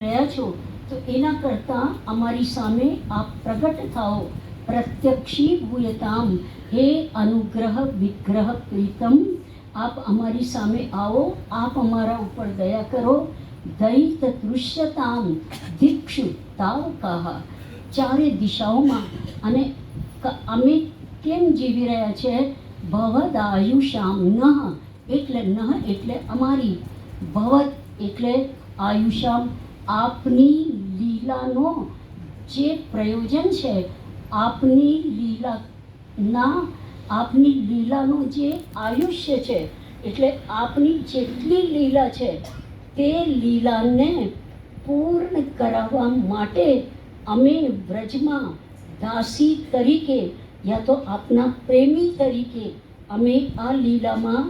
રહ્યા છો તો એના કરતાં અમારી સામે આપ પ્રગટ થાઓ. પ્રત્યક્ષી ભૂયતામ, હે અનુગ્રહ વિગ્રહ પ્રીતમ, આપ અમારી સામે આવો, આપ અમારા ઉપર દયા કરો. દૈત દૃશ્યતામ દિક્ષુ તાવકાહ, ચારે દિશાઓમાં અને અમે કેમ જીવી રહ્યા છે? ભવદાયુષામ નહ, એટલે નહ એટલે અમારી, ભવત એટલે આયુષામ આપની લીલાનો જે પ્રયોજન છે, આપની લીલાનો જે આયુષ્ય છે, એટલે આપની જેટલી લીલા છે તે લીલાને પૂર્ણ કરાવવા માટે અમે વ્રજમાં દાસી તરીકે યા તો આપના પ્રેમી તરીકે અમે આ લીલામાં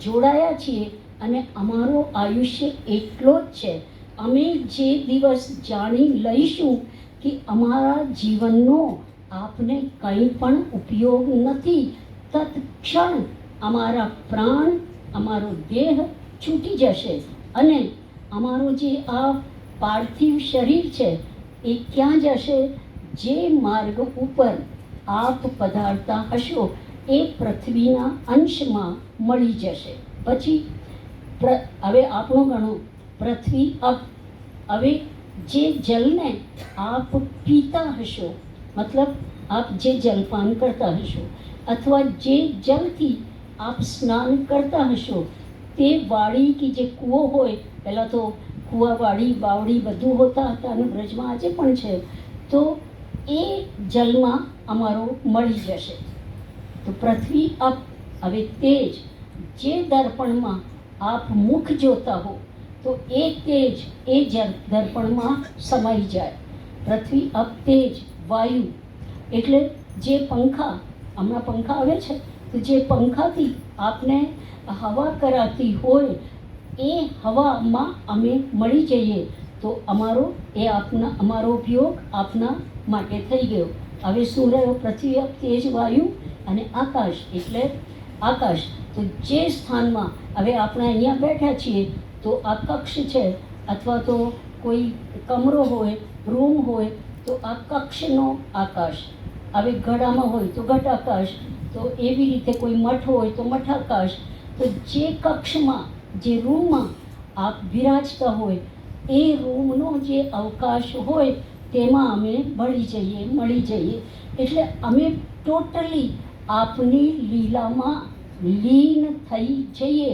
જોડાયા છીએ. અને અમારો આયુષ્ય એટલો જ છે. અમે જે દિવસ જાણી લઈશું કે અમારા જીવનનો આપને કંઈ પણ ઉપયોગ નથી, તત્ક્ષણ અમારા પ્રાણ, અમારો દેહ છૂટી જશે અને અમારો જે આ પાર્થિવ શરીર છે એ ક્યાં જશે? જે માર્ગ ઉપર આપ પધારતા હશો એ પૃથ્વીના અંશમાં મળી જશે. પછી હવે આપણો ગણો પૃથ્વી અપ. હવે જે જલને આપ પીતા હશો, મતલબ આપ જે જલપાન કરતા હશો અથવા જે જલથી આપ સ્નાન કરતા હશો, તે વાડી કે જે કૂવો હોય, પહેલાં તો કૂવા વાડી બાવડી બધું હોતા હતા અને બ્રજમાં આજે પણ છે, તો એ જલમાં અમારો મળી જશે. તો પૃથ્વી અપ. હવે તેજ, જે દર્પણમાં આપ મુખ જોતા હો તો એ તેજ એ દર્પણમાં સમાઈ જાય. પૃથ્વી અપ તેજ. વાયુ એટલે જે પંખા, હમણાં પંખા આવે છે તો જે પંખાથી આપને હવા કરાતી હોય એ હવામાં અમે મળી જઈએ તો અમારો ઉપયોગ આપના માટે થઈ ગયો. હવે શું રહ્યો? પૃથ્વી અપ તેજ વાયુ અને આકાશ એટલે આકાશ. તો જે સ્થાનમાં હવે આપણે અહીંયા બેઠા છીએ તો આ કક્ષ છે અથવા તો કોઈ કમરો હોય, રૂમ હોય તો આ કક્ષનો આકાશ. હવે ઘડામાં હોય તો ઘટાકાશ, તો એવી રીતે કોઈ મઠ હોય તો મઠાકાશ. તો જે કક્ષમાં, જે રૂમમાં આપ બિરાજતા હોય એ રૂમનો જે અવકાશ હોય તેમાં અમે મળી જઈએ. એટલે અમે ટોટલી આપની લીલામાં લીન થઈ જઈએ.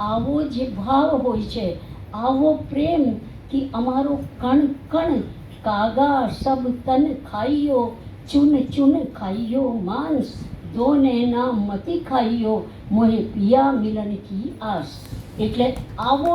આવો જે ભાવ હોય છે, આવો પ્રેમ કે અમારો કણ કણ કાગા સબ તન ખાઈયો, ચૂન ચૂન ખાઈયો માંસ, દો નૈના મતિ ખાઈયો, મોહે પિયા મિલન કી આસ. એટલે આવો